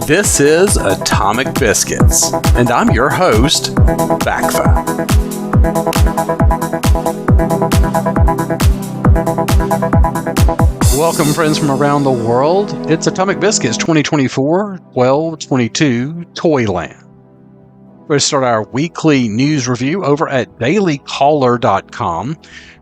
This is Atomic Biscuits, and I'm your host, BACFA. Welcome, friends from around the world. It's Atomic Biscuits 2024, 12/22, Toyland. We're going to start our weekly news review over at dailycaller.com.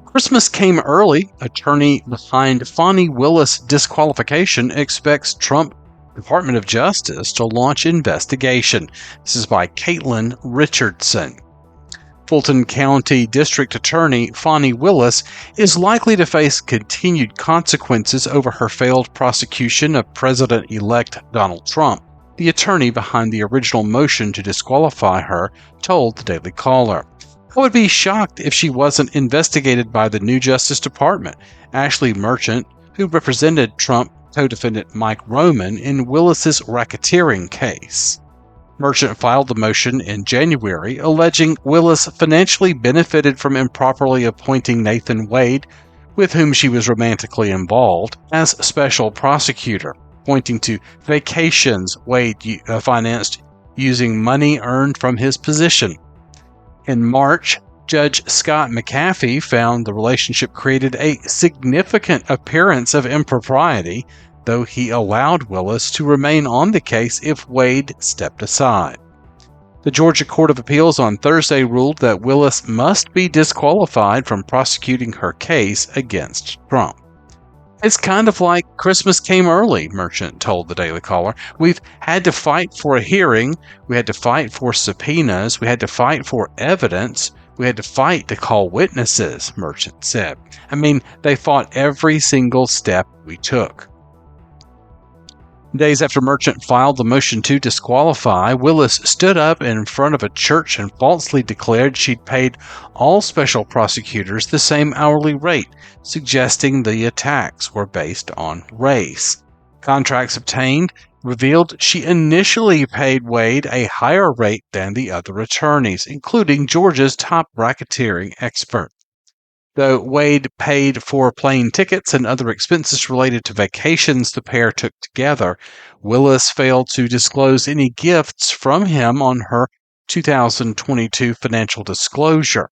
Christmas came early. Attorney behind Fani Willis disqualification expects Trump Department of Justice to launch investigation. This is by Caitlin Richardson. Fulton County District Attorney Fani Willis is likely to face continued consequences over her failed prosecution of President-elect Donald Trump. The attorney behind the original motion to disqualify her told the Daily Caller, "I would be shocked if she wasn't investigated by the new Justice Department." Ashley Merchant, who represented Trump co-defendant Mike Roman in Willis's racketeering case. Merchant filed the motion in January, alleging Willis financially benefited from improperly appointing Nathan Wade, with whom she was romantically involved, as special prosecutor, pointing to vacations Wade financed using money earned from his position. In March, Judge Scott McAfee found the relationship created a significant appearance of impropriety, though he allowed Willis to remain on the case if Wade stepped aside. The Georgia Court of Appeals on Thursday ruled that Willis must be disqualified from prosecuting her case against Trump. "It's kind of like Christmas came early," Merchant told the Daily Caller. "We've had to fight for a hearing. We had to fight for subpoenas. We had to fight for evidence. We had to fight to call witnesses," Merchant said. "I mean, they fought every single step we took." Days after Merchant filed the motion to disqualify, Willis stood up in front of a church and falsely declared she'd paid all special prosecutors the same hourly rate, suggesting the attacks were based on race. Contracts obtained revealed she initially paid Wade a higher rate than the other attorneys, including Georgia's top racketeering expert. Though Wade paid for plane tickets and other expenses related to vacations the pair took together, Willis failed to disclose any gifts from him on her 2022 financial disclosure.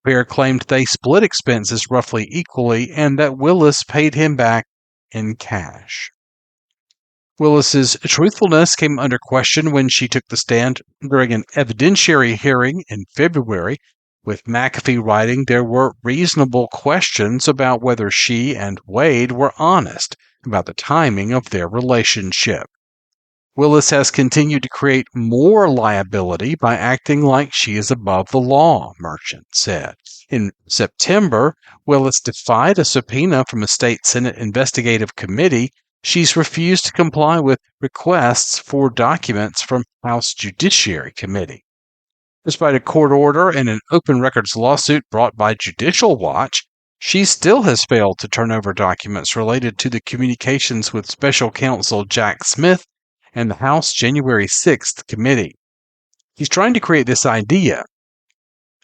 The pair claimed they split expenses roughly equally and that Willis paid him back in cash. Willis's truthfulness came under question when she took the stand during an evidentiary hearing in February, with McAfee writing there were reasonable questions about whether she and Wade were honest about the timing of their relationship. Willis has continued to create more liability by acting like she is above the law, Merchant said. In September, Willis defied a subpoena from a state Senate investigative committee. She's refused to comply with requests for documents from House Judiciary Committee. Despite a court order and an open records lawsuit brought by Judicial Watch, she still has failed to turn over documents related to the communications with Special Counsel Jack Smith and the House January 6th committee. He's trying to create this idea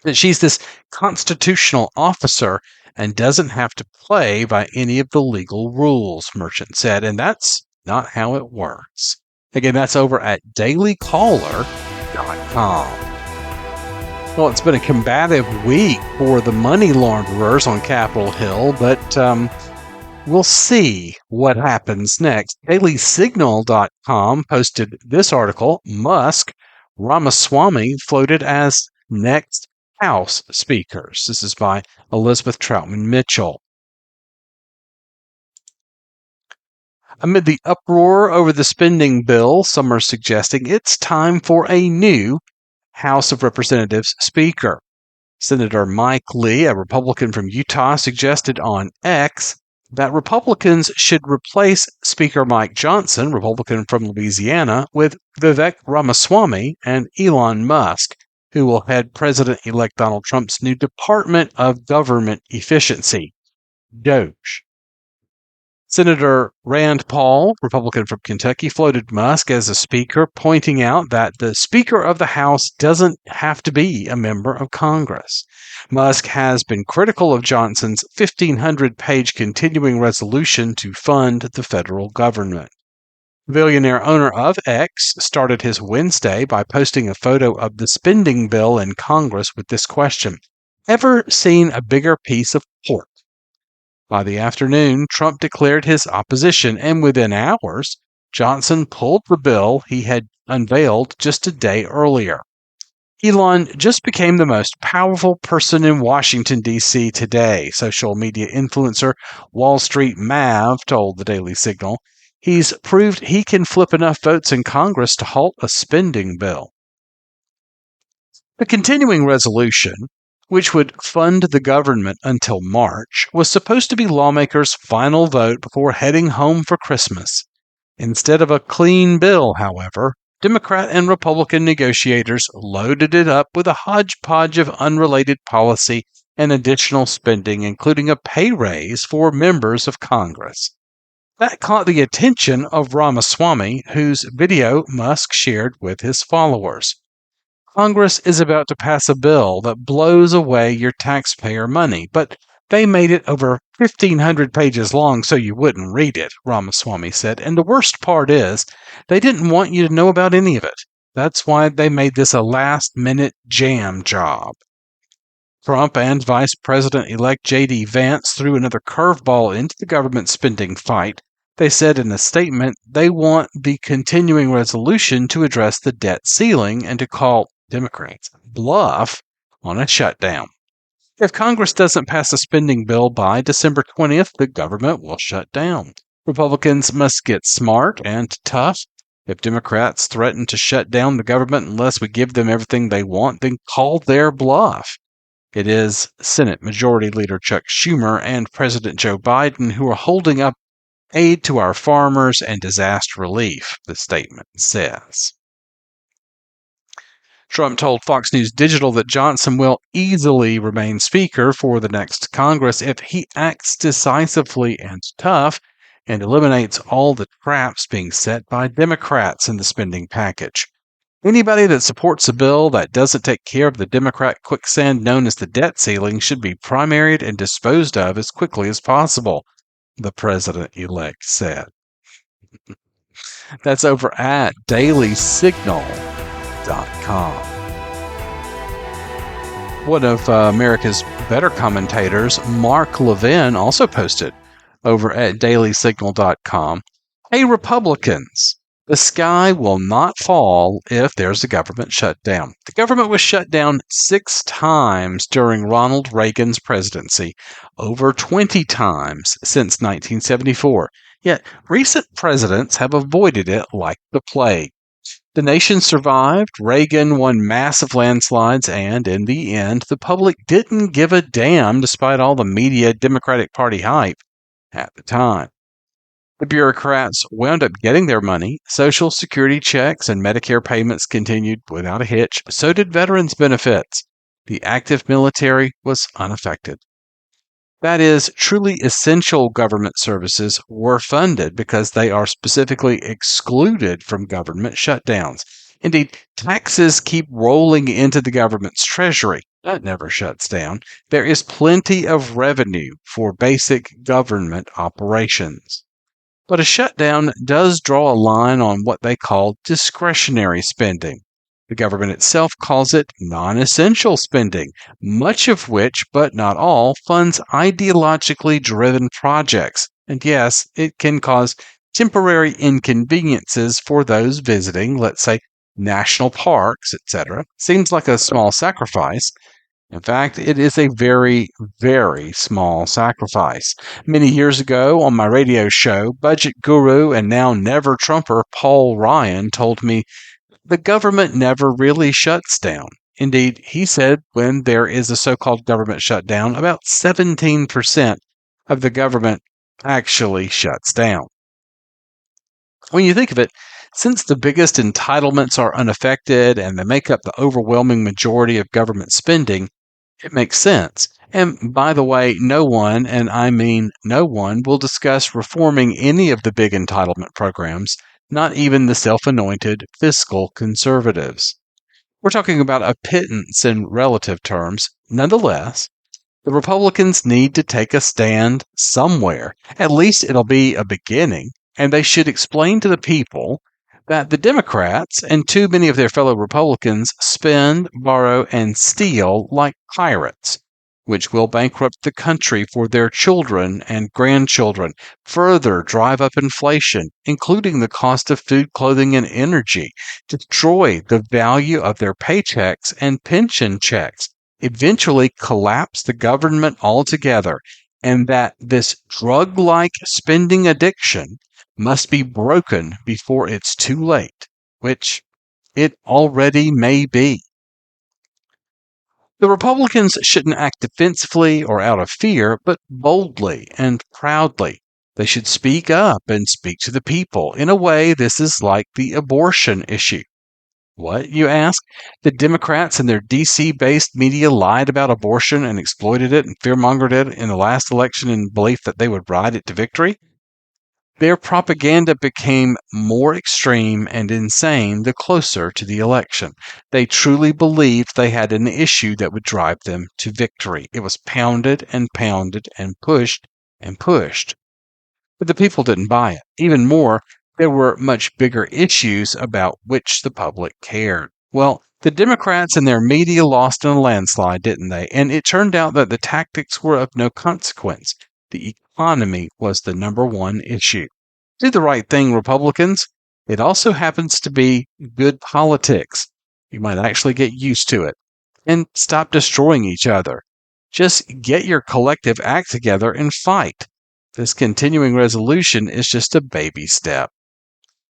that she's this constitutional officer and doesn't have to play by any of the legal rules, Merchant said, and that's not how it works. Again, that's over at dailycaller.com. Well, it's been a combative week for the money launderers on Capitol Hill, but we'll see what happens next. DailySignal.com posted this article, Musk, Ramaswamy floated as next House speakers. This is by Elizabeth Troutman Mitchell. Amid the uproar over the spending bill, some are suggesting it's time for a new House of Representatives Speaker. Senator Mike Lee, a Republican from Utah, suggested on X that Republicans should replace Speaker Mike Johnson, Republican from Louisiana, with Vivek Ramaswamy and Elon Musk, who will head President-elect Donald Trump's new Department of Government Efficiency, DOGE. Senator Rand Paul, Republican from Kentucky, floated Musk as a speaker, pointing out that the Speaker of the House doesn't have to be a member of Congress. Musk has been critical of Johnson's 1,500-page continuing resolution to fund the federal government. The billionaire owner of X started his Wednesday by posting a photo of the spending bill in Congress with this question: "Ever seen a bigger piece of pork?" By the afternoon, Trump declared his opposition, and within hours, Johnson pulled the bill he had unveiled just a day earlier. Elon just became the most powerful person in Washington, D.C. today, social media influencer Wall Street Mav told the Daily Signal. He's proved he can flip enough votes in Congress to halt a spending bill. The continuing resolution, which would fund the government until March, was supposed to be lawmakers' final vote before heading home for Christmas. Instead of a clean bill, however, Democrat and Republican negotiators loaded it up with a hodgepodge of unrelated policy and additional spending, including a pay raise for members of Congress. That caught the attention of Ramaswamy, whose video Musk shared with his followers. Congress is about to pass a bill that blows away your taxpayer money, but they made it over 1,500 pages long so you wouldn't read it, Ramaswamy said. And the worst part is, they didn't want you to know about any of it. That's why they made this a last-minute jam job. Trump and Vice President-elect J.D. Vance threw another curveball into the government spending fight. They said in a statement they want the continuing resolution to address the debt ceiling and to call Democrats bluff on a shutdown. If Congress doesn't pass a spending bill by December 20th, the government will shut down. Republicans must get smart and tough. If Democrats threaten to shut down the government unless we give them everything they want, then call their bluff. It is Senate Majority Leader Chuck Schumer and President Joe Biden who are holding up aid to our farmers and disaster relief, the statement says. Trump told Fox News Digital that Johnson will easily remain Speaker for the next Congress if he acts decisively and tough and eliminates all the traps being set by Democrats in the spending package. Anybody that supports a bill that doesn't take care of the Democrat quicksand known as the debt ceiling should be primaried and disposed of as quickly as possible, the president-elect said. That's over at DailySignal.com. One of America's better commentators, Mark Levin, also posted over at DailySignal.com, "Hey, Republicans, the sky will not fall if there's a government shutdown. The government was shut down 6 times during Ronald Reagan's presidency, over 20 times since 1974. Yet recent presidents have avoided it like the plague. The nation survived, Reagan won massive landslides, and in the end, the public didn't give a damn despite all the media Democratic Party hype at the time. The bureaucrats wound up getting their money. Social Security checks and Medicare payments continued without a hitch. So did veterans' benefits. The active military was unaffected. That is, truly essential government services were funded because they are specifically excluded from government shutdowns. Indeed, taxes keep rolling into the government's treasury. That never shuts down. There is plenty of revenue for basic government operations. But a shutdown does draw a line on what they call discretionary spending. The government itself calls it non-essential spending, much of which, but not all, funds ideologically driven projects. And yes, it can cause temporary inconveniences for those visiting, let's say, national parks, etc. Seems like a small sacrifice. In fact, it is a very, very small sacrifice. Many years ago on my radio show, budget guru and now never Trumper Paul Ryan told me the government never really shuts down. Indeed, he said when there is a so-called government shutdown, about 17% of the government actually shuts down. When you think of it, since the biggest entitlements are unaffected and they make up the overwhelming majority of government spending, it makes sense. And by the way, no one, and I mean no one, will discuss reforming any of the big entitlement programs, not even the self-anointed fiscal conservatives. We're talking about a pittance in relative terms. Nonetheless, the Republicans need to take a stand somewhere. At least it'll be a beginning. And they should explain to the people that the Democrats and too many of their fellow Republicans spend, borrow, and steal like pirates, which will bankrupt the country for their children and grandchildren, further drive up inflation, including the cost of food, clothing, and energy, destroy the value of their paychecks and pension checks, eventually collapse the government altogether, and that this drug-like spending addiction must be broken before it's too late, which it already may be. The Republicans shouldn't act defensively or out of fear, but boldly and proudly. They should speak up and speak to the people. In a way, this is like the abortion issue. What, you ask? The Democrats and their DC-based media lied about abortion and exploited it and fearmongered it in the last election in belief that they would ride it to victory? Their propaganda became more extreme and insane the closer to the election. They truly believed they had an issue that would drive them to victory. It was pounded and pounded and pushed and pushed. But the people didn't buy it. Even more, there were much bigger issues about which the public cared. Well, the Democrats and their media lost in a landslide, didn't they? And it turned out that the tactics were of no consequence. The economy was the number one issue. Do the right thing, Republicans. It also happens to be good politics. You might actually get used to it. And stop destroying each other. Just get your collective act together and fight. This continuing resolution is just a baby step.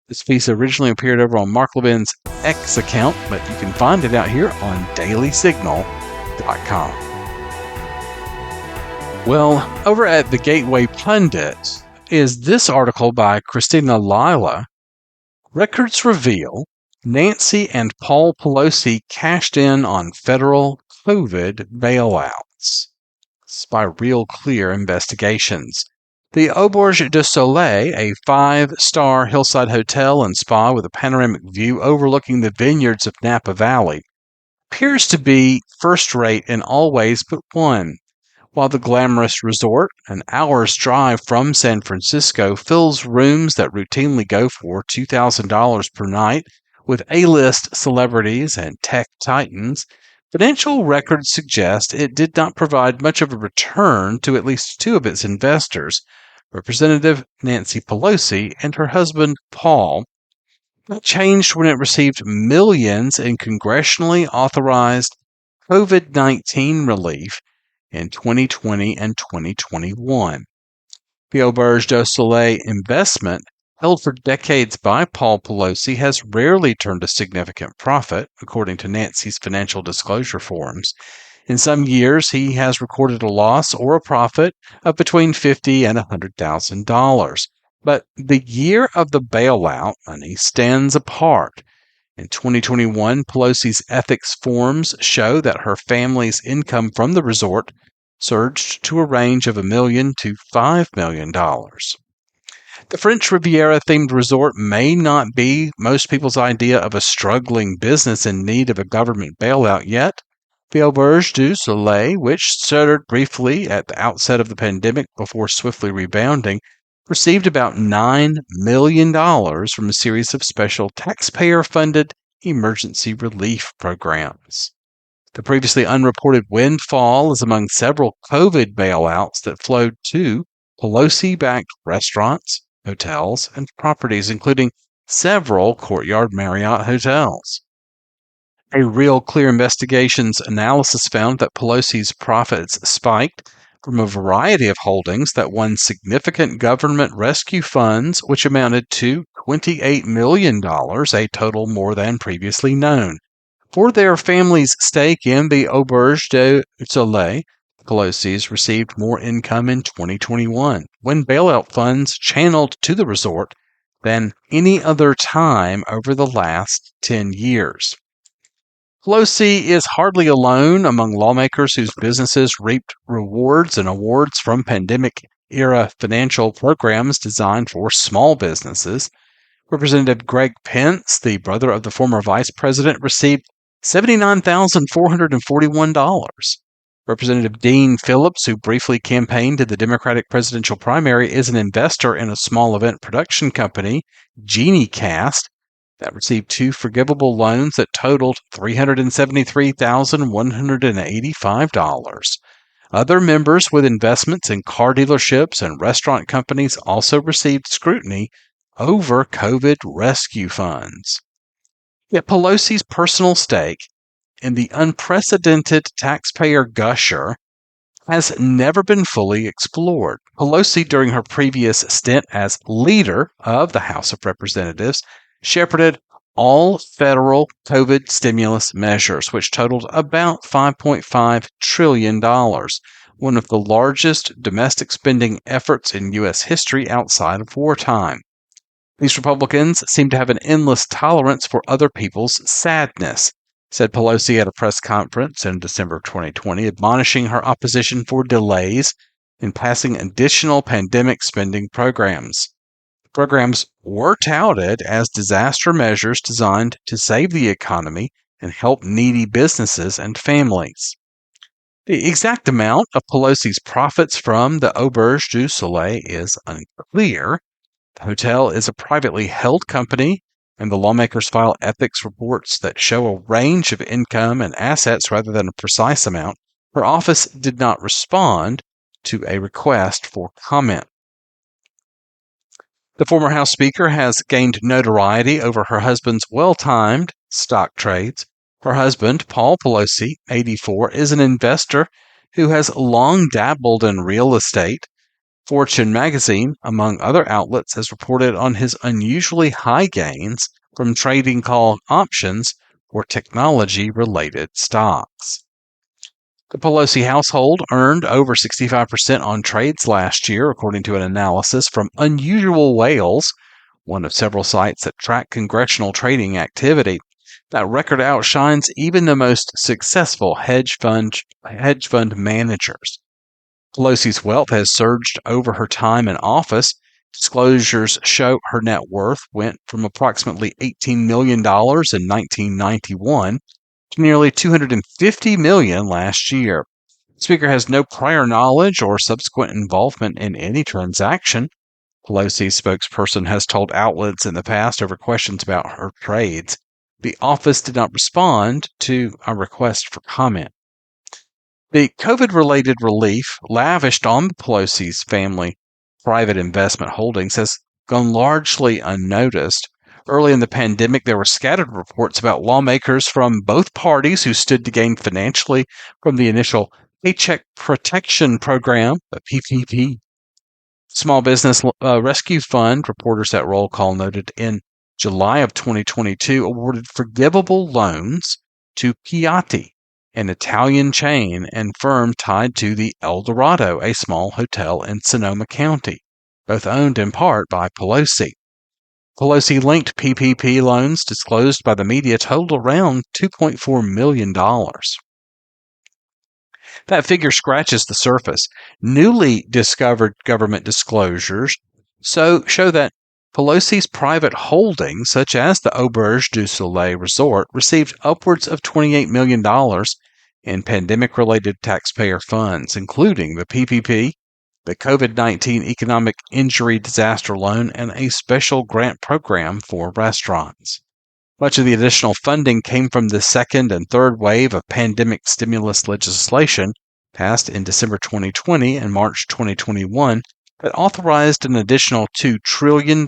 This piece originally appeared over on Mark Levin's X account, but you can find it out here on dailysignal.com. Well, over at the Gateway Pundit is this article by Christina Lila. Records reveal Nancy and Paul Pelosi cashed in on federal COVID bailouts. It's by Real Clear Investigations. The Auberge du Soleil, a 5-star hillside hotel and spa with a panoramic view overlooking the vineyards of Napa Valley, appears to be first-rate in all ways but one. While the glamorous resort, an hour's drive from San Francisco, fills rooms that routinely go for $2,000 per night with A-list celebrities and tech titans, financial records suggest it did not provide much of a return to at least two of its investors, Representative Nancy Pelosi and her husband Paul. That changed when it received millions in congressionally authorized COVID-19 relief in 2020 and 2021. The Auberge du Soleil investment, held for decades by Paul Pelosi, has rarely turned a significant profit, according to Nancy's financial disclosure forms. In some years, he has recorded a loss or a profit of between $50,000 and $100,000. But the year of the bailout money stands apart. In 2021, Pelosi's ethics forms show that her family's income from the resort surged to a range of $1 million to $5 million. The French Riviera-themed resort may not be most people's idea of a struggling business in need of a government bailout yet. The Auberge du Soleil, which stuttered briefly at the outset of the pandemic before swiftly rebounding, received about $9 million from a series of special taxpayer-funded emergency relief programs. The previously unreported windfall is among several COVID bailouts that flowed to Pelosi-backed restaurants, hotels, and properties, including several Courtyard Marriott hotels. A Real Clear Investigations analysis found that Pelosi's profits spiked from a variety of holdings that won significant government rescue funds, which amounted to $28 million, a total more than previously known. For their family's stake in the Auberge du Soleil, Pelosi's received more income in 2021, when bailout funds channeled to the resort, than any other time over the last 10 years. Pelosi is hardly alone among lawmakers whose businesses reaped rewards and awards from pandemic-era financial programs designed for small businesses. Representative Greg Pence, the brother of the former vice president, received $79,441. Representative Dean Phillips, who briefly campaigned in the Democratic presidential primary, is an investor in a small event production company, GenieCast, that received 2 forgivable loans that totaled $373,185. Other members with investments in car dealerships and restaurant companies also received scrutiny over COVID rescue funds. Yet Pelosi's personal stake in the unprecedented taxpayer gusher has never been fully explored. Pelosi, during her previous stint as leader of the House of Representatives, shepherded all federal COVID stimulus measures, which totaled about $5.5 trillion, one of the largest domestic spending efforts in U.S. history outside of wartime. These Republicans seem to have an endless tolerance for other people's sadness, said Pelosi at a press conference in December of 2020, admonishing her opposition for delays in passing additional pandemic spending programs. Programs were touted as disaster measures designed to save the economy and help needy businesses and families. The exact amount of Pelosi's profits from the Auberge du Soleil is unclear. The hotel is a privately held company, and the lawmakers file ethics reports that show a range of income and assets rather than a precise amount. Her office did not respond to a request for comment. The former House Speaker has gained notoriety over her husband's well-timed stock trades. Her husband, Paul Pelosi, 84, is an investor who has long dabbled in real estate. Fortune magazine, among other outlets, has reported on his unusually high gains from trading call options for technology-related stocks. The Pelosi household earned over 65% on trades last year, according to an analysis from Unusual Whales, one of several sites that track congressional trading activity. That record outshines even the most successful hedge fund managers. Pelosi's wealth has surged over her time in office. Disclosures show her net worth went from approximately $18 million in 1991 to nearly $250 million last year. The Speaker has no prior knowledge or subsequent involvement in any transaction. Pelosi's spokesperson has told outlets in the past over questions about her trades. The office did not respond to a request for comment. The COVID-related relief lavished on Pelosi's family private investment holdings has gone largely unnoticed. Early in the pandemic, there were scattered reports about lawmakers from both parties who stood to gain financially from the initial Paycheck Protection Program, the PPP. Small Business Rescue Fund, reporters at Roll Call noted in July of 2022, awarded forgivable loans to Bitchute, an Italian chain and firm tied to the El Dorado, a small hotel in Sonoma County, both owned in part by Pelosi. Pelosi-linked PPP loans disclosed by the media totaled around $2.4 million. That figure scratches the surface. Newly discovered government disclosures show that Pelosi's private holdings, such as the Auberge du Soleil Resort, received upwards of $28 million in pandemic-related taxpayer funds, including the PPP, the COVID-19 Economic Injury Disaster Loan, and a special grant program for restaurants. Much of the additional funding came from the second and third wave of pandemic stimulus legislation passed in December 2020 and March 2021 that authorized an additional $2 trillion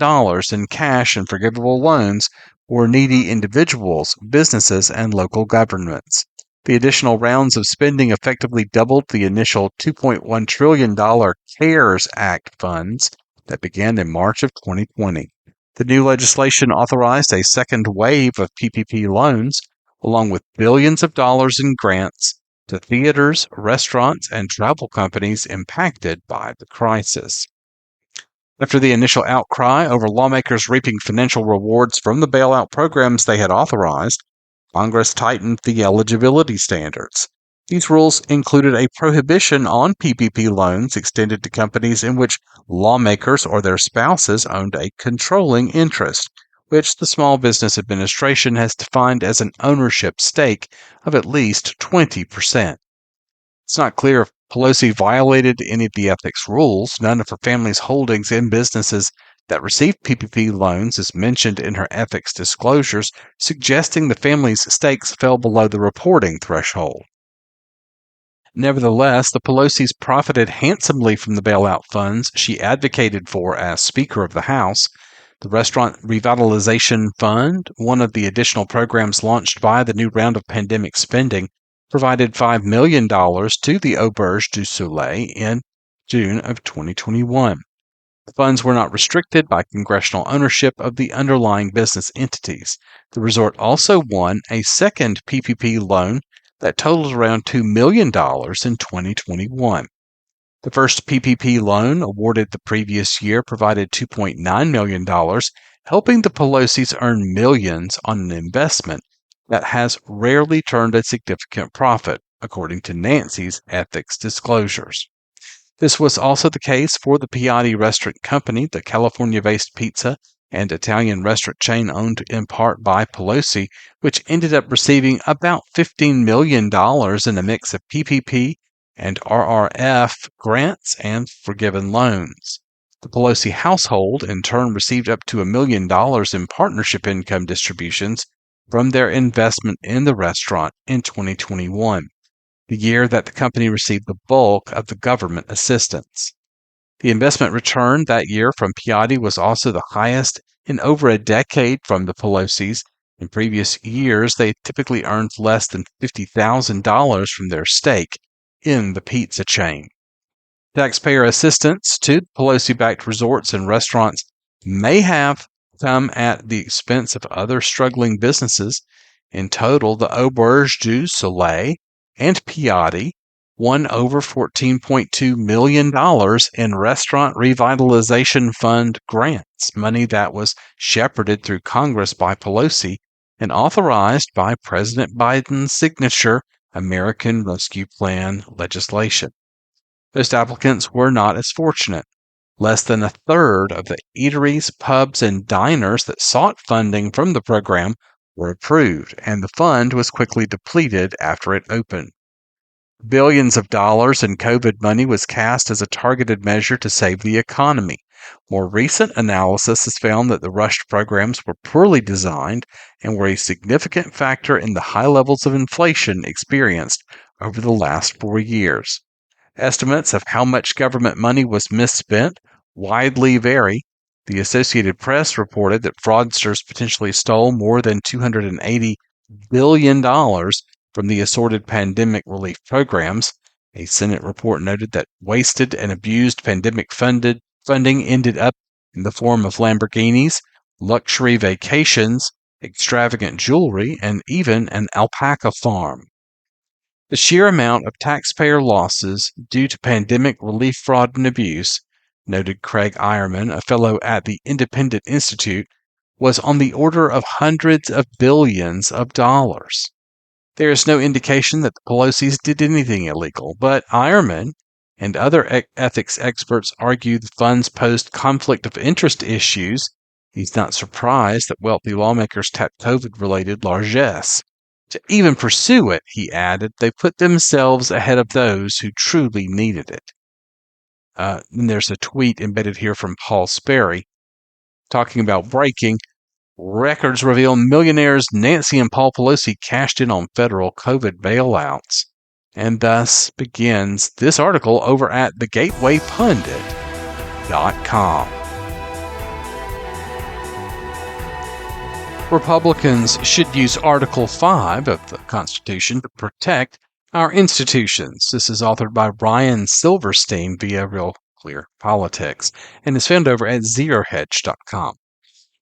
in cash and forgivable loans for needy individuals, businesses, and local governments. The additional rounds of spending effectively doubled the initial $2.1 trillion CARES Act funds that began in March of 2020. The new legislation authorized a second wave of PPP loans, along with billions of dollars in grants to theaters, restaurants, and travel companies impacted by the crisis. After the initial outcry over lawmakers reaping financial rewards from the bailout programs they had authorized, Congress tightened the eligibility standards. These rules included a prohibition on PPP loans extended to companies in which lawmakers or their spouses owned a controlling interest, which the Small Business Administration has defined as an ownership stake of at least 20%. It's not clear if Pelosi violated any of the ethics rules. None of her family's holdings in businesses that received PPP loans is mentioned in her ethics disclosures, suggesting the family's stakes fell below the reporting threshold. Nevertheless, the Pelosi's profited handsomely from the bailout funds she advocated for as Speaker of the House. The Restaurant Revitalization Fund, one of the additional programs launched by the new round of pandemic spending, provided $5 million to the Auberge du Soleil in June of 2021. The funds were not restricted by congressional ownership of the underlying business entities. The resort also won a second PPP loan that totaled around $2 million in 2021. The first PPP loan, awarded the previous year, provided $2.9 million, helping the Pelosi's earn millions on an investment that has rarely turned a significant profit, according to Nancy's ethics disclosures. This was also the case for the Piatti Restaurant Company, the California-based pizza and Italian restaurant chain owned in part by Pelosi, which ended up receiving about $15 million in a mix of PPP and RRF grants and forgiven loans. The Pelosi household, in turn, received up to $1 million in partnership income distributions from their investment in the restaurant in 2021, the year that the company received the bulk of the government assistance. The investment return that year from Piatti was also the highest in over a decade from the Pelosi's. In previous years, they typically earned less than $50,000 from their stake in the pizza chain. Taxpayer assistance to Pelosi-backed resorts and restaurants may have come at the expense of other struggling businesses. In total, the Auberge du Soleil and Piatti won over $14.2 million in Restaurant Revitalization Fund grants, money that was shepherded through Congress by Pelosi and authorized by President Biden's signature American Rescue Plan legislation. Most applicants were not as fortunate. Less than a third of the eateries, pubs, and diners that sought funding from the program were approved, and the fund was quickly depleted after it opened. Billions of dollars in COVID money was cast as a targeted measure to save the economy. More recent analysis has found that the rushed programs were poorly designed and were a significant factor in the high levels of inflation experienced over the last 4 years. Estimates of how much government money was misspent widely vary. The Associated Press reported that fraudsters potentially stole more than $280 billion from the assorted pandemic relief programs. A Senate report noted that wasted and abused pandemic funding ended up in the form of Lamborghinis, luxury vacations, extravagant jewelry, and even an alpaca farm. The sheer amount of taxpayer losses due to pandemic relief fraud and abuse, noted Craig Eierman, a fellow at the Independent Institute, was on the order of hundreds of billions of dollars. There is no indication that the Pelosi's did anything illegal, but Eierman and other ethics experts argue the funds posed conflict of interest issues. He's not surprised that wealthy lawmakers tapped COVID-related largesse. To even pursue it, he added, they put themselves ahead of those who truly needed it. Then there's a tweet embedded here from Paul Sperry talking about breaking. Records reveal millionaires Nancy and Paul Pelosi cashed in on federal COVID bailouts. And thus begins this article over at thegatewaypundit.com. Republicans should use Article 5 of the Constitution to protect our institutions. This is authored by Ryan Silverstein via Real Clear Politics and is found over at zerohedge.com.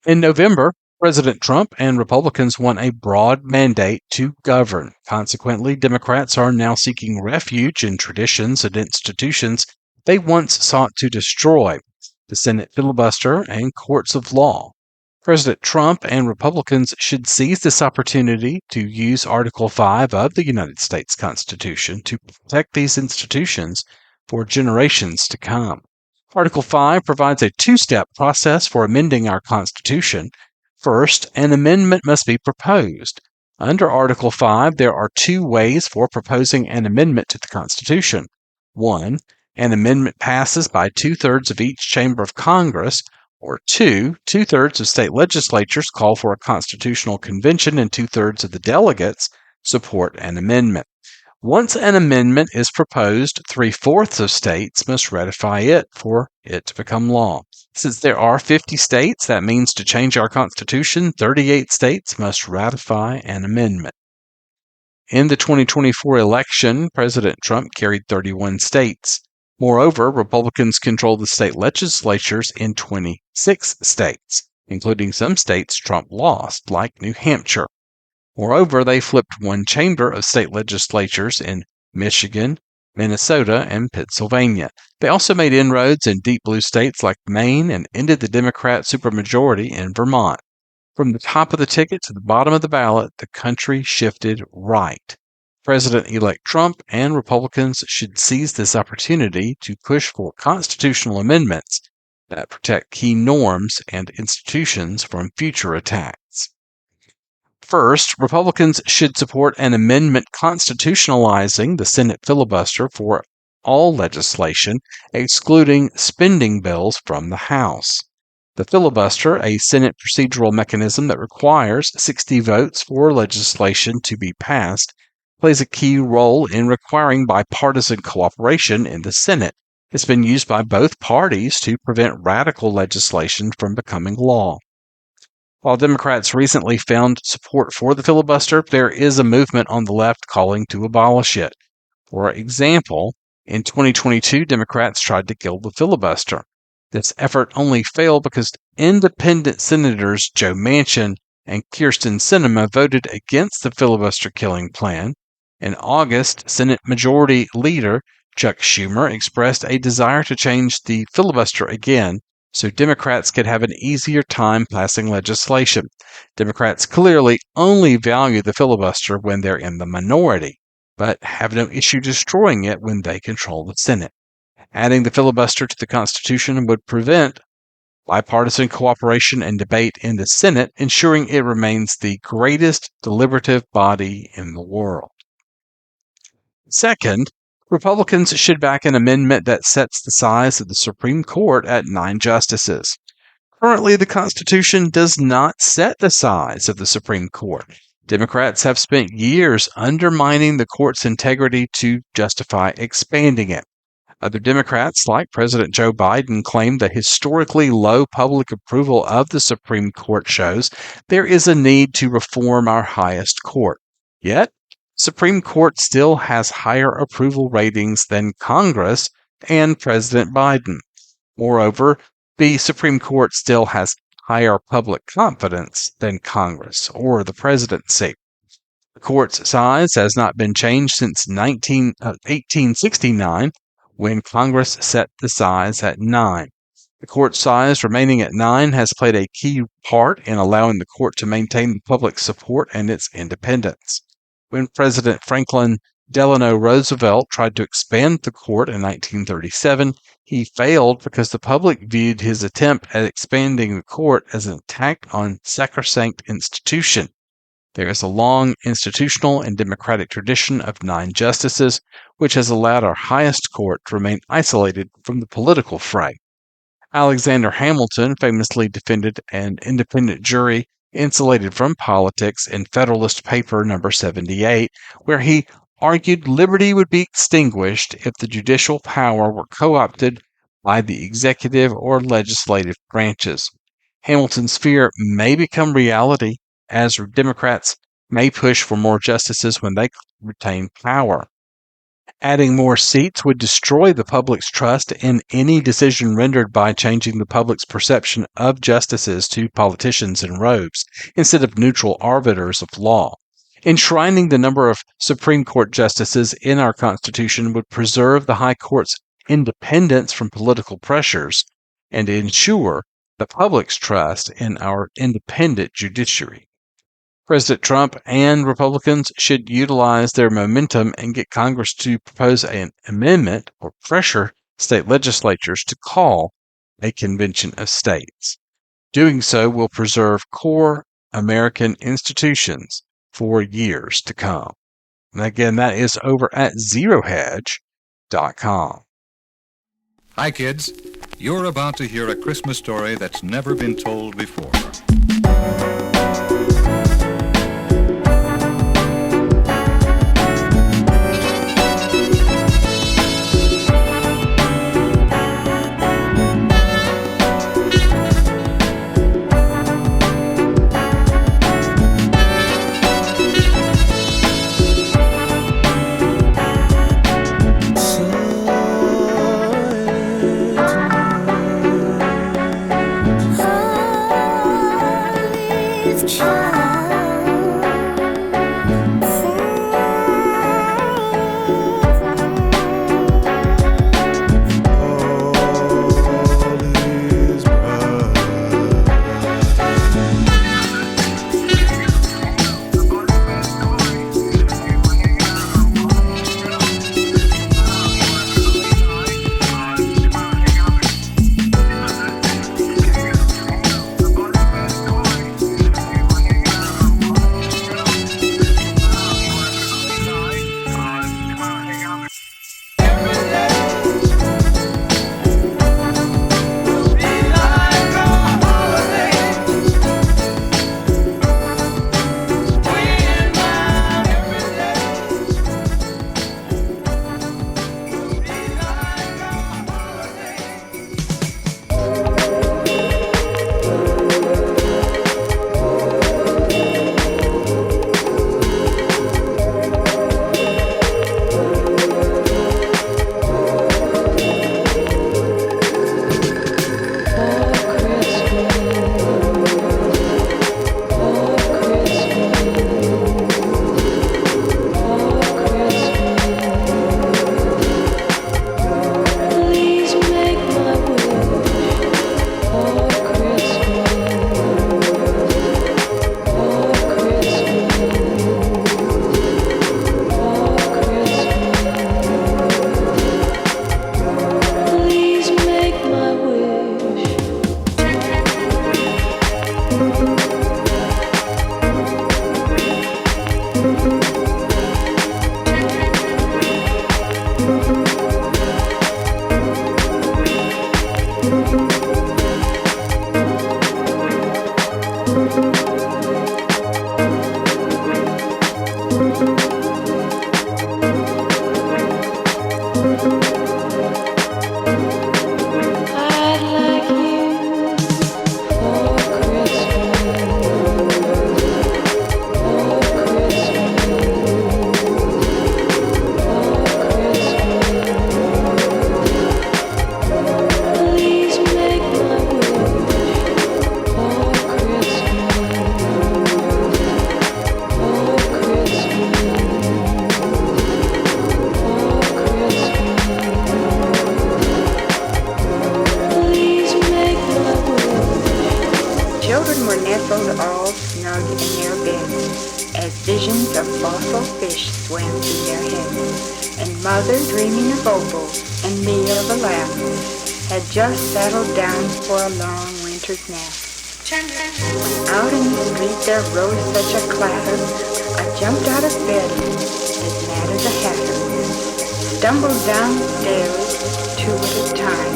In November, President Trump and Republicans won a broad mandate to govern. Consequently, Democrats are now seeking refuge in traditions and institutions they once sought to destroy: the Senate filibuster and courts of law. President Trump and Republicans should seize this opportunity to use Article 5 of the United States Constitution to protect these institutions for generations to come. Article 5 provides a two-step process for amending our Constitution. First, an amendment must be proposed. Under Article 5, there are two ways for proposing an amendment to the Constitution. 1. An amendment passes by 2/3 of each chamber of Congress, or 2. 2/3 of state legislatures call for a constitutional convention and 2/3 of the delegates support an amendment. Once an amendment is proposed, 3/4 of states must ratify it for it to become law. Since there are 50 states, that means to change our Constitution, 38 states must ratify an amendment. In the 2024 election, President Trump carried 31 states. Moreover, Republicans control the state legislatures in 26 states, including some states Trump lost, like New Hampshire. Moreover, they flipped one chamber of state legislatures in Michigan, Minnesota, and Pennsylvania. They also made inroads in deep blue states like Maine and ended the Democrat supermajority in Vermont. From the top of the ticket to the bottom of the ballot, the country shifted right. President-elect Trump and Republicans should seize this opportunity to push for constitutional amendments that protect key norms and institutions from future attacks. First, Republicans should support an amendment constitutionalizing the Senate filibuster for all legislation, excluding spending bills from the House. The filibuster, a Senate procedural mechanism that requires 60 votes for legislation to be passed, plays a key role in requiring bipartisan cooperation in the Senate. It's been used by both parties to prevent radical legislation from becoming law. While Democrats recently found support for the filibuster, there is a movement on the left calling to abolish it. For example, in 2022, Democrats tried to kill the filibuster. This effort only failed because independent senators Joe Manchin and Kyrsten Sinema voted against the filibuster-killing plan. In August, Senate Majority Leader Chuck Schumer expressed a desire to change the filibuster again, so Democrats could have an easier time passing legislation. Democrats clearly only value the filibuster when they're in the minority, but have no issue destroying it when they control the Senate. Adding the filibuster to the Constitution would prevent bipartisan cooperation and debate in the Senate, ensuring it remains the greatest deliberative body in the world. Second, Republicans should back an amendment that sets the size of the Supreme Court at 9 justices. Currently, the Constitution does not set the size of the Supreme Court. Democrats have spent years undermining the court's integrity to justify expanding it. Other Democrats, like President Joe Biden, claim the historically low public approval of the Supreme Court shows there is a need to reform our highest court. Yet, Supreme Court still has higher approval ratings than Congress and President Biden. Moreover, the Supreme Court still has higher public confidence than Congress or the presidency. The court's size has not been changed since 1869, when Congress set the size at 9. The court's size remaining at 9 has played a key part in allowing the court to maintain the public support and its independence. When President Franklin Delano Roosevelt tried to expand the court in 1937, he failed because the public viewed his attempt at expanding the court as an attack on sacrosanct institution. There is a long institutional and democratic tradition of 9 justices, which has allowed our highest court to remain isolated from the political fray. Alexander Hamilton famously defended an independent jury insulated from politics in Federalist Paper number 78, where he argued liberty would be extinguished if the judicial power were co-opted by the executive or legislative branches. Hamilton's fear may become reality, as Democrats may push for more justices when they retain power. Adding more seats would destroy the public's trust in any decision rendered by changing the public's perception of justices to politicians in robes, instead of neutral arbiters of law. Enshrining the number of Supreme Court justices in our Constitution would preserve the High Court's independence from political pressures and ensure the public's trust in our independent judiciary. President Trump and Republicans should utilize their momentum and get Congress to propose an amendment or pressure state legislatures to call a convention of states. Doing so will preserve core American institutions for years to come. And again, that is over at zerohedge.com. Hi, kids. You're about to hear a Christmas story that's never been told before. Just settled down for a long winter's nap. Out in the street there rose such a clatter, I jumped out of bed, as mad as a hatter. Stumbled down the stairs, 2 at a time,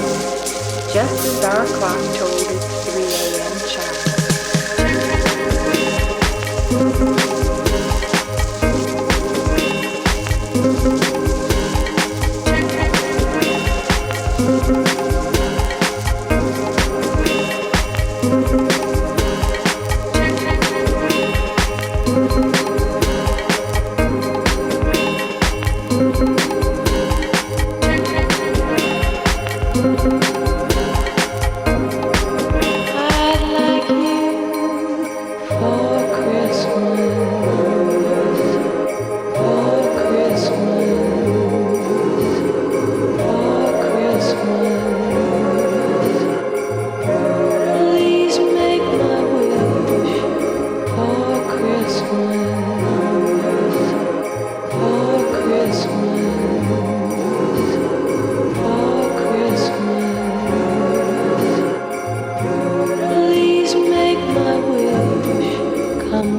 just as our clock told its 3 a.m. chime.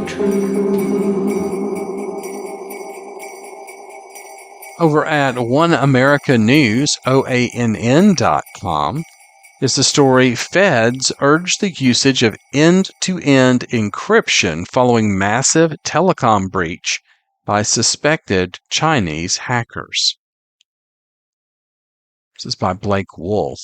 True. Over at One America News, OANN.com, is the story Feds urge the usage of end-to-end encryption following massive telecom breach by suspected Chinese hackers. This is by Blake Wolf.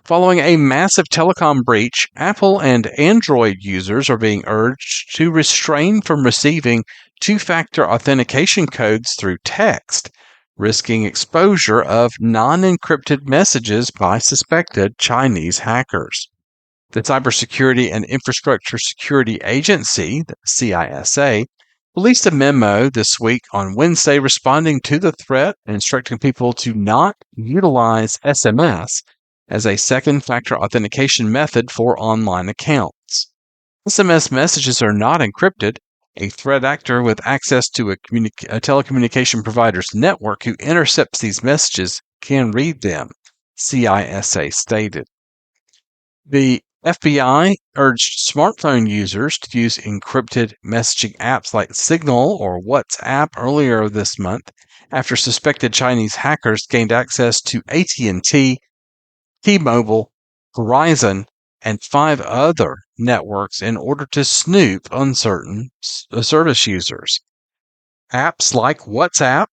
Following a massive telecom breach, Apple and Android users are being urged to refrain from receiving two-factor authentication codes through text, risking exposure of non-encrypted messages by suspected Chinese hackers. The Cybersecurity and Infrastructure Security Agency, the CISA, released a memo this week on Wednesday responding to the threat and instructing people to not utilize SMS as a second-factor authentication method for online accounts. SMS messages are not encrypted. A threat actor with access to a telecommunication provider's network who intercepts these messages can read them, CISA stated. The FBI urged smartphone users to use encrypted messaging apps like Signal or WhatsApp earlier this month after suspected Chinese hackers gained access to AT&T, T-Mobile, Verizon, and 5 other networks in order to snoop on certain service users. Apps like WhatsApp,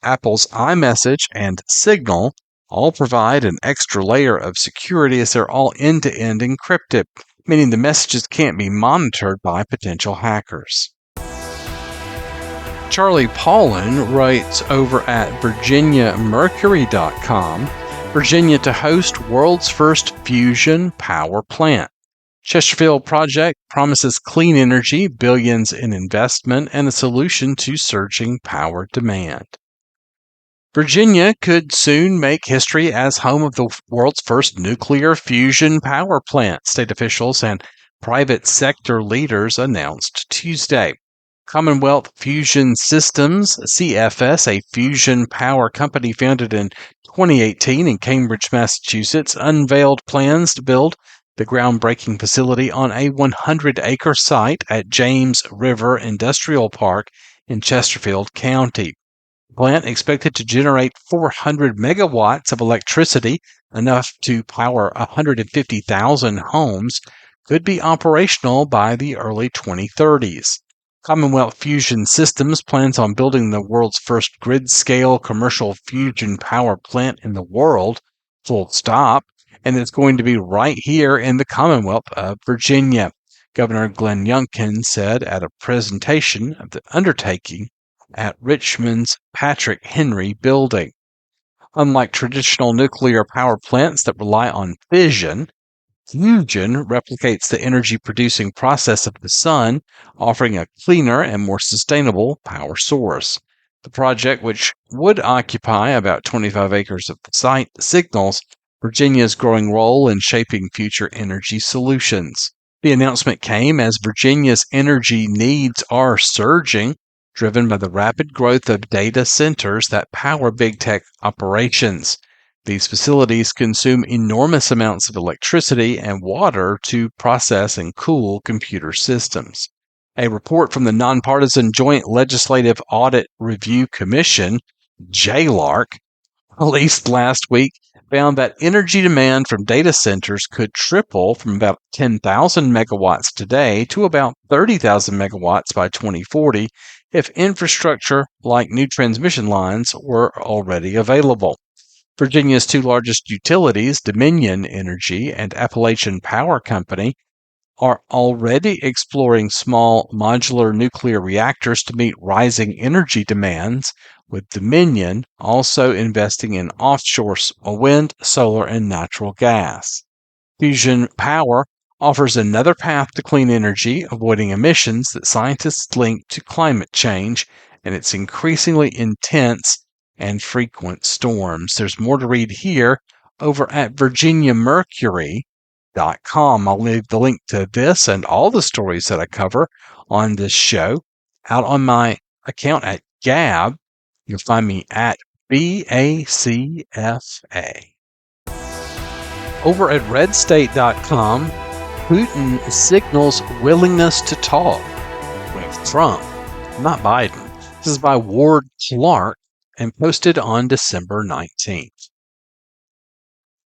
Apple's iMessage, and Signal all provide an extra layer of security as they're all end-to-end encrypted, meaning the messages can't be monitored by potential hackers. Charlie Paulin writes over at VirginiaMercury.com, Virginia to host world's first fusion power plant. Chesterfield project promises clean energy, billions in investment, and a solution to surging power demand. Virginia could soon make history as home of the world's first nuclear fusion power plant, state officials and private sector leaders announced Tuesday. Commonwealth Fusion Systems, CFS, a fusion power company founded in 2018 in Cambridge, Massachusetts, unveiled plans to build the groundbreaking facility on a 100-acre site at James River Industrial Park in Chesterfield County. The plant, expected to generate 400 megawatts of electricity, enough to power 150,000 homes, could be operational by the early 2030s. Commonwealth Fusion Systems plans on building the world's first grid-scale commercial fusion power plant in the world, full stop, and it's going to be right here in the Commonwealth of Virginia, Governor Glenn Youngkin said at a presentation of the undertaking at Richmond's Patrick Henry Building. Unlike traditional nuclear power plants that rely on fission, fusion replicates the energy-producing process of the sun, offering a cleaner and more sustainable power source. The project, which would occupy about 25 acres of the site, signals Virginia's growing role in shaping future energy solutions. The announcement came as Virginia's energy needs are surging, driven by the rapid growth of data centers that power big tech operations. These facilities consume enormous amounts of electricity and water to process and cool computer systems. A report from the Nonpartisan Joint Legislative Audit Review Commission, JLARC, released last week, found that energy demand from data centers could triple from about 10,000 megawatts today to about 30,000 megawatts by 2040 if infrastructure like new transmission lines were already available. Virginia's 2 largest utilities, Dominion Energy and Appalachian Power Company, are already exploring small modular nuclear reactors to meet rising energy demands, with Dominion also investing in offshore wind, solar, and natural gas. Fusion power offers another path to clean energy, avoiding emissions that scientists link to climate change and its increasingly intense and frequent storms. There's more to read here over at VirginiaMercury.com. I'll leave the link to this and all the stories that I cover on this show out on my account at Gab. You'll find me at BACFA. Over at RedState.com, Putin signals willingness to talk with Trump, not Biden. This is by Ward Clark and posted on December 19th.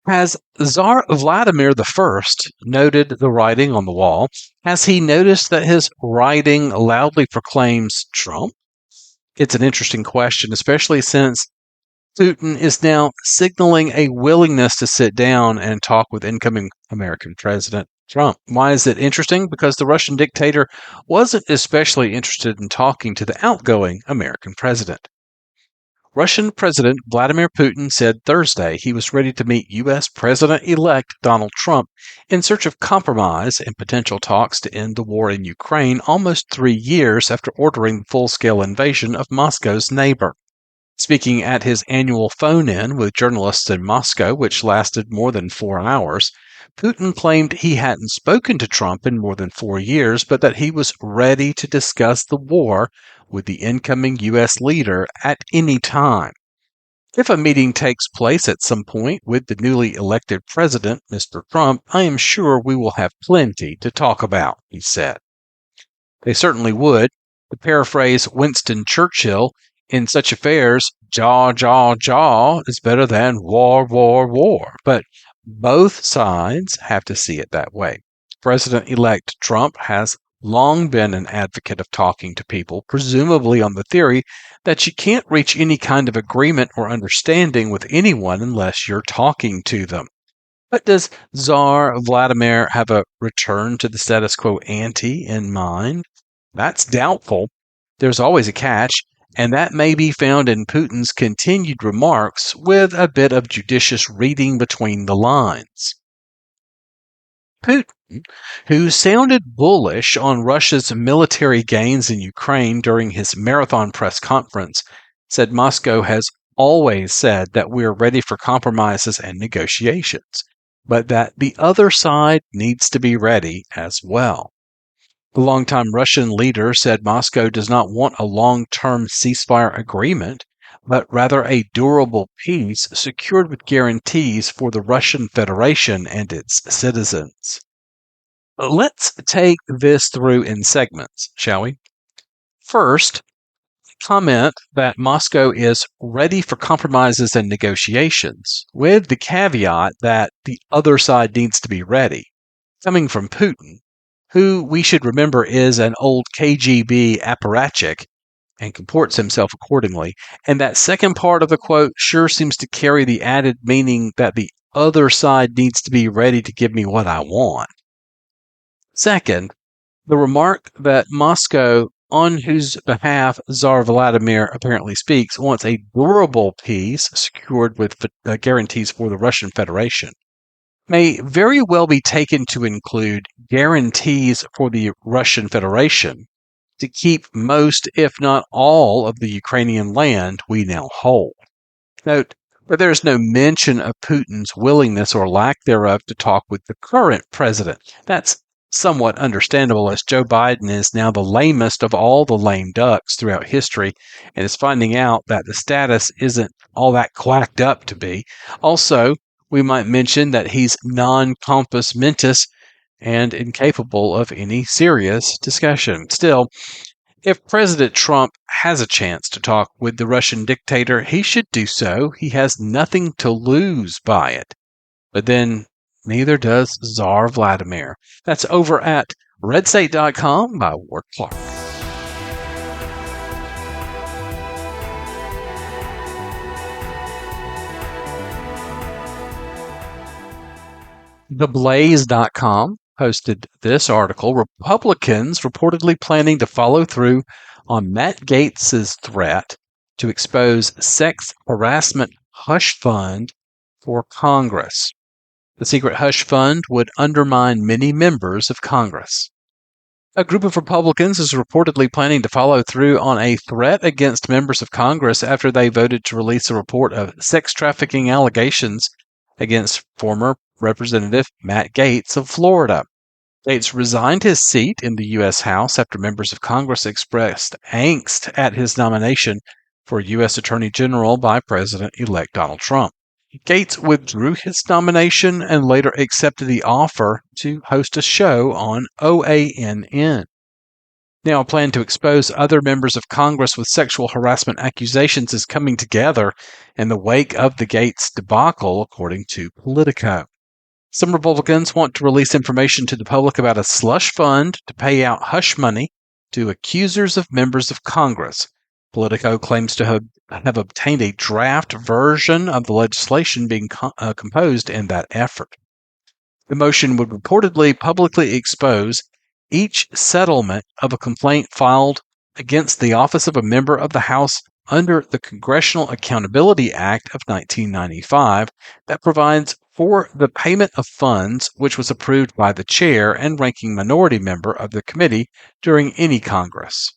Has Tsar Vladimir I noted the writing on the wall? Has he noticed that his writing loudly proclaims Trump? It's an interesting question, especially since Putin is now signaling a willingness to sit down and talk with incoming American President Trump. Why is it interesting? Because the Russian dictator wasn't especially interested in talking to the outgoing American president. Russian President Vladimir Putin said Thursday he was ready to meet U.S. President-elect Donald Trump in search of compromise and potential talks to end the war in Ukraine almost 3 years after ordering the full-scale invasion of Moscow's neighbor. Speaking at his annual phone-in with journalists in Moscow, which lasted more than 4 hours, Putin claimed he hadn't spoken to Trump in more than 4 years, but that he was ready to discuss the war with the incoming U.S. leader at any time. If a meeting takes place at some point with the newly elected president, Mr. Trump, I am sure we will have plenty to talk about, he said. They certainly would. To paraphrase Winston Churchill, in such affairs, jaw, jaw, jaw is better than war, war, war. But both sides have to see it that way. President-elect Trump has long been an advocate of talking to people, presumably on the theory that you can't reach any kind of agreement or understanding with anyone unless you're talking to them. But does Tsar Vladimir have a return to the status quo ante in mind? That's doubtful. There's always a catch, and that may be found in Putin's continued remarks with a bit of judicious reading between the lines. Putin, who sounded bullish on Russia's military gains in Ukraine during his marathon press conference, said Moscow has always said that we are ready for compromises and negotiations, but that the other side needs to be ready as well. The longtime Russian leader said Moscow does not want a long-term ceasefire agreement, but rather a durable peace secured with guarantees for the Russian Federation and its citizens. Let's take this through in segments, shall we? First, comment that Moscow is ready for compromises and negotiations, with the caveat that the other side needs to be ready. Coming from Putin, who we should remember is an old KGB apparatchik and comports himself accordingly, and that second part of the quote sure seems to carry the added meaning that the other side needs to be ready to give me what I want. Second, the remark that Moscow, on whose behalf Tsar Vladimir apparently speaks, wants a durable peace secured with guarantees for the Russian Federation, may very well be taken to include guarantees for the Russian Federation to keep most, if not all, of the Ukrainian land we now hold. Note that there is no mention of Putin's willingness or lack thereof to talk with the current president. That's somewhat understandable, as Joe Biden is now the lamest of all the lame ducks throughout history and is finding out that the status isn't all that quacked up to be. Also, we might mention that he's non-compos mentis and incapable of any serious discussion. Still, if President Trump has a chance to talk with the Russian dictator, he should do so. He has nothing to lose by it. But then, neither does Tsar Vladimir. That's over at redstate.com by Ward Clark. TheBlaze.com posted this article: Republicans reportedly planning to follow through on Matt Gaetz's threat to expose sex harassment hush fund for Congress. The secret hush fund would undermine many members of Congress. A group of Republicans is reportedly planning to follow through on a threat against members of Congress after they voted to release a report of sex trafficking allegations against former Representative Matt Gaetz of Florida. Gaetz resigned his seat in the U.S. House after members of Congress expressed angst at his nomination for U.S. Attorney General by President-elect Donald Trump. Gaetz withdrew his nomination and later accepted the offer to host a show on OANN. Now, a plan to expose other members of Congress with sexual harassment accusations is coming together in the wake of the Gates debacle, according to Politico. Some Republicans want to release information to the public about a slush fund to pay out hush money to accusers of members of Congress. Politico claims to have obtained a draft version of the legislation being composed in that effort. The motion would reportedly publicly expose each settlement of a complaint filed against the office of a member of the House under the Congressional Accountability Act of 1995 that provides for the payment of funds, which was approved by the chair and ranking minority member of the committee during any Congress.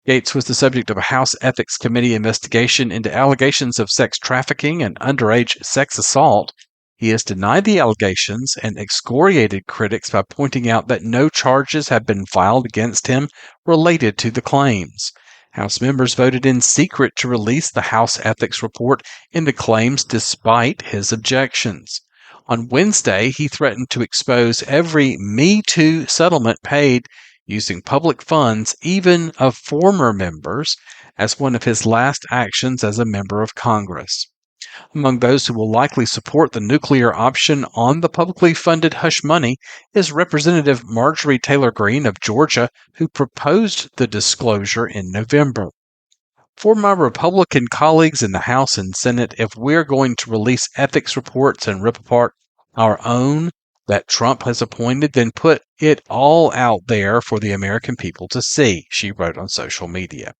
Gates was the subject of a House Ethics Committee investigation into allegations of sex trafficking and underage sex assault. He has denied the allegations and excoriated critics by pointing out that no charges have been filed against him related to the claims. House members voted in secret to release the House Ethics Report into claims despite his objections. On Wednesday, he threatened to expose every Me Too settlement paid using public funds, even of former members, as one of his last actions as a member of Congress. Among those who will likely support the nuclear option on the publicly funded hush money is Representative Marjorie Taylor Greene of Georgia, who proposed the disclosure in November. For my Republican colleagues in the House and Senate, if we're going to release ethics reports and rip apart our own that Trump has appointed, then put it all out there for the American people to see, she wrote on social media.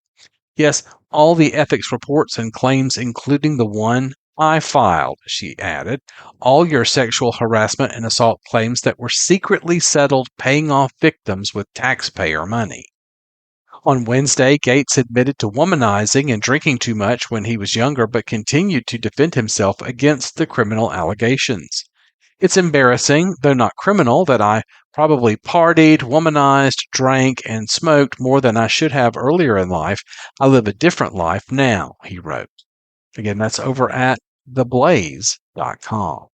Yes, all the ethics reports and claims, including the one I filed, she added, all your sexual harassment and assault claims that were secretly settled paying off victims with taxpayer money. On Wednesday, Gates admitted to womanizing and drinking too much when he was younger, but continued to defend himself against the criminal allegations. It's embarrassing, though not criminal, that I probably partied, womanized, drank, and smoked more than I should have earlier in life. I live a different life now, he wrote. Again, that's over at theblaze.com.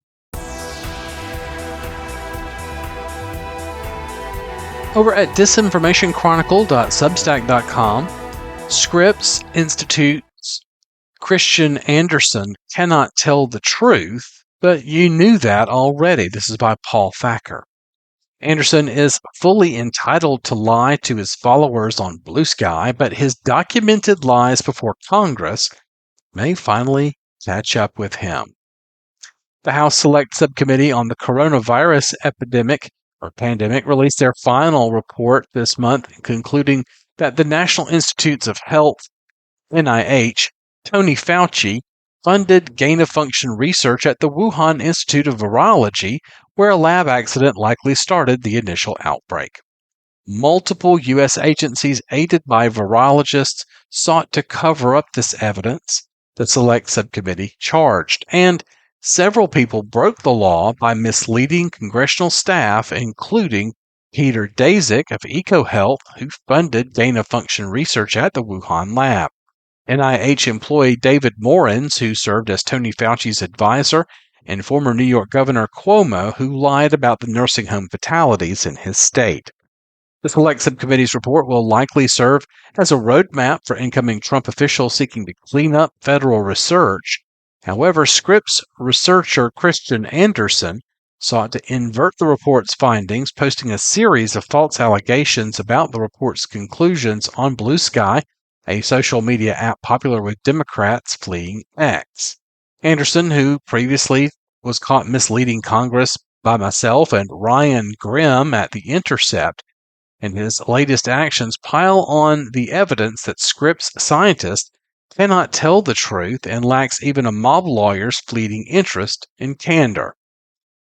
Over at disinformationchronicle.substack.com, Scripps Institute's Christian Anderson cannot tell the truth, but you knew that already. This is by Paul Thacker. Anderson is fully entitled to lie to his followers on Blue Sky, but his documented lies before Congress may finally catch up with him. The House Select Subcommittee on the Coronavirus Pandemic released their final report this month, concluding that the National Institutes of Health, NIH, Tony Fauci, funded gain-of-function research at the Wuhan Institute of Virology, where a lab accident likely started the initial outbreak. Multiple U.S. agencies aided by virologists sought to cover up this evidence, the Select Subcommittee charged, and several people broke the law by misleading congressional staff, including Peter Daszak of EcoHealth, who funded gain-of-function research at the Wuhan lab. NIH employee David Morens, who served as Tony Fauci's advisor, and former New York Governor Cuomo, who lied about the nursing home fatalities in his state. The Select Subcommittee's report will likely serve as a roadmap for incoming Trump officials seeking to clean up federal research. However, Scripps researcher Christian Anderson sought to invert the report's findings, posting a series of false allegations about the report's conclusions on Blue Sky, a social media app popular with Democrats fleeing X. Anderson, who previously was caught misleading Congress by myself and Ryan Grimm at The Intercept, and his latest actions pile on the evidence that Scripps scientists cannot tell the truth and lacks even a mob lawyer's fleeting interest in candor.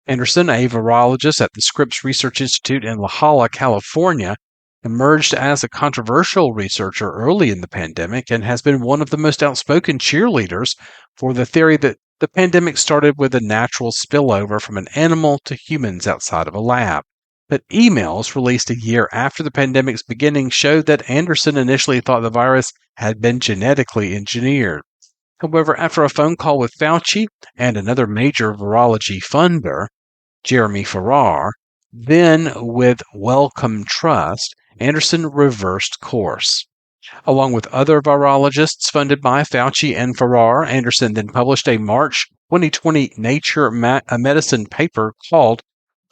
Anderson, a virologist at the Scripps Research Institute in La Jolla, California, emerged as a controversial researcher early in the pandemic and has been one of the most outspoken cheerleaders for the theory that the pandemic started with a natural spillover from an animal to humans outside of a lab. But emails released a year after the pandemic's beginning showed that Anderson initially thought the virus had been genetically engineered. However, after a phone call with Fauci and another major virology funder, Jeremy Farrar, then with Wellcome Trust, Anderson reversed course. Along with other virologists funded by Fauci and Farrar, Anderson then published a March 2020 Nature Medicine paper called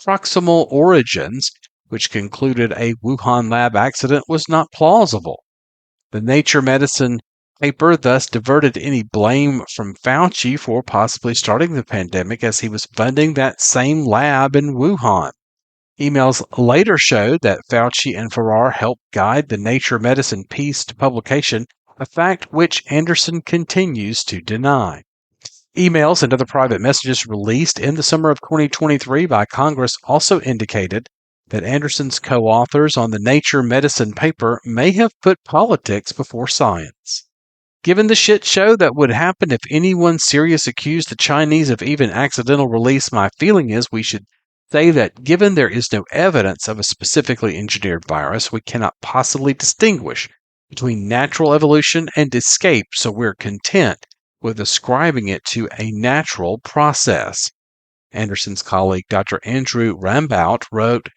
Proximal Origins, which concluded a Wuhan lab accident was not plausible. The Nature Medicine paper thus diverted any blame from Fauci for possibly starting the pandemic, as he was funding that same lab in Wuhan. Emails later showed that Fauci and Farrar helped guide the Nature Medicine piece to publication, a fact which Anderson continues to deny. Emails and other private messages released in the summer of 2023 by Congress also indicated that Anderson's co-authors on the Nature Medicine paper may have put politics before science. Given the shit show that would happen if anyone serious accused the Chinese of even accidental release, my feeling is we should say that given there is no evidence of a specifically engineered virus, we cannot possibly distinguish between natural evolution and escape, so we're content with ascribing it to a natural process. Anderson's colleague, Dr. Andrew Rambout, wrote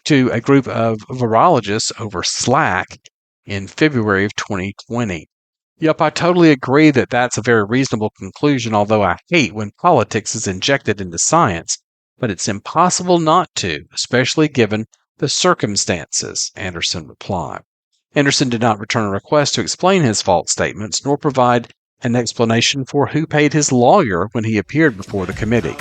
to a group of virologists over Slack in February of 2020. Yep, I totally agree that that's a very reasonable conclusion, although I hate when politics is injected into science. But it's impossible not to, especially given the circumstances, Anderson replied. Anderson did not return a request to explain his false statements, nor provide an explanation for who paid his lawyer when he appeared before the committee.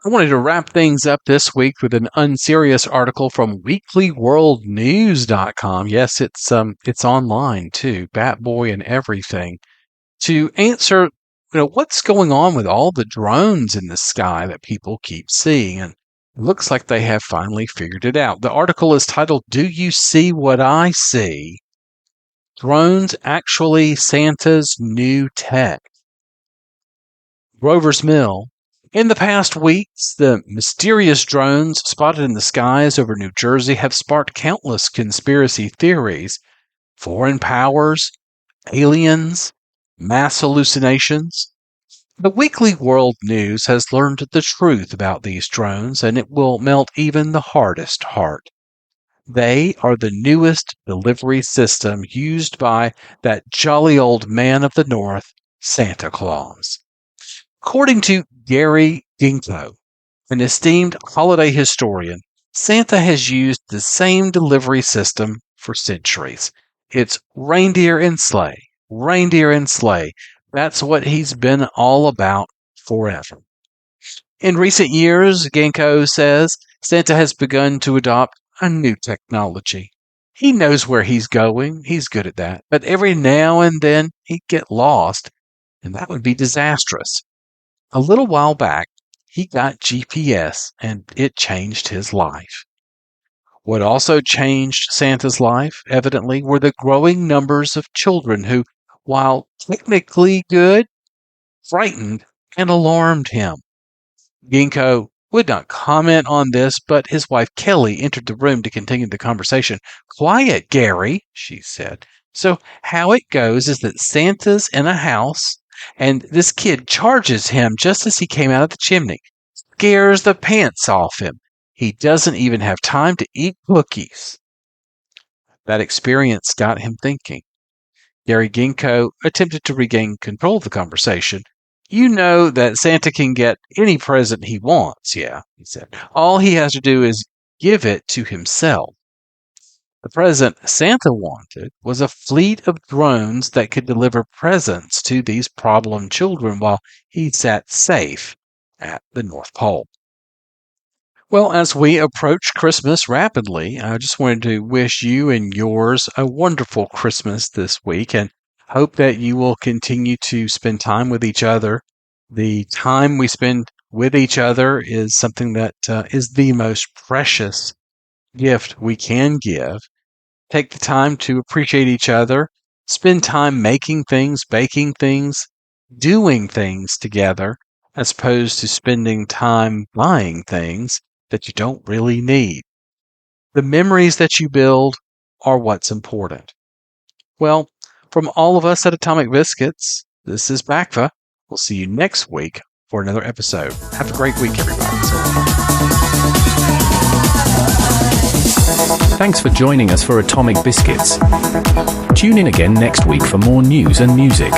I wanted to wrap things up this week with an unserious article from weeklyworldnews.com. Yes, it's online too, Batboy and everything, to answer, what's going on with all the drones in the sky that people keep seeing. And it looks like they have finally figured it out. The article is titled, "Do You See What I See? Drones Actually Santa's New Tech." Grover's Mill. In the past weeks, the mysterious drones spotted in the skies over New Jersey have sparked countless conspiracy theories. Foreign powers, aliens, mass hallucinations. The Weekly World News has learned the truth about these drones, and it will melt even the hardest heart. They are the newest delivery system used by that jolly old man of the North, Santa Claus. According to Gary Ginkgo, an esteemed holiday historian, Santa has used the same delivery system for centuries. It's reindeer and sleigh, reindeer and sleigh. That's what he's been all about forever. In recent years, Ginkgo says, Santa has begun to adopt a new technology. He knows where he's going. He's good at that. But every now and then, he'd get lost, and that would be disastrous. A little while back, he got GPS, and it changed his life. What also changed Santa's life, evidently, were the growing numbers of children who, while technically good, frightened and alarmed him. Ginkgo would not comment on this, but his wife Kelly entered the room to continue the conversation. "Quiet, Gary," she said. "So how it goes is that Santa's in a house, and this kid charges him just as he came out of the chimney. Scares the pants off him. He doesn't even have time to eat cookies." That experience got him thinking. Gary Ginkgo attempted to regain control of the conversation. "You know that Santa can get any present he wants, yeah," he said. "All he has to do is give it to himself." The present Santa wanted was a fleet of drones that could deliver presents to these problem children while he sat safe at the North Pole. Well, as we approach Christmas rapidly, I just wanted to wish you and yours a wonderful Christmas this week and hope that you will continue to spend time with each other. The time we spend with each other is something that is the most precious gift we can give. Take the time to appreciate each other. Spend time making things, baking things, doing things together, as opposed to spending time buying things that you don't really need. The memories that you build are what's important. Well, from all of us at Atomic Biscuits, this is BACFA. We'll see you next week for another episode. Have a great week, everybody. Thanks for joining us for Atomic Biscuits. Tune in again next week for more news and music.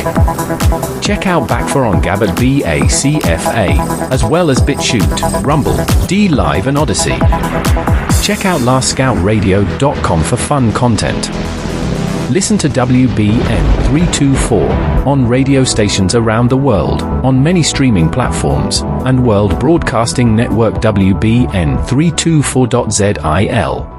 Check out BACFA on Gab at BACFA, as well as Bitchute, Rumble, D-Live and Odysee. Check out LastScoutRadio.com for fun content. Listen to WBN 324 on radio stations around the world, on many streaming platforms, and World Broadcasting Network WBN 324.zil.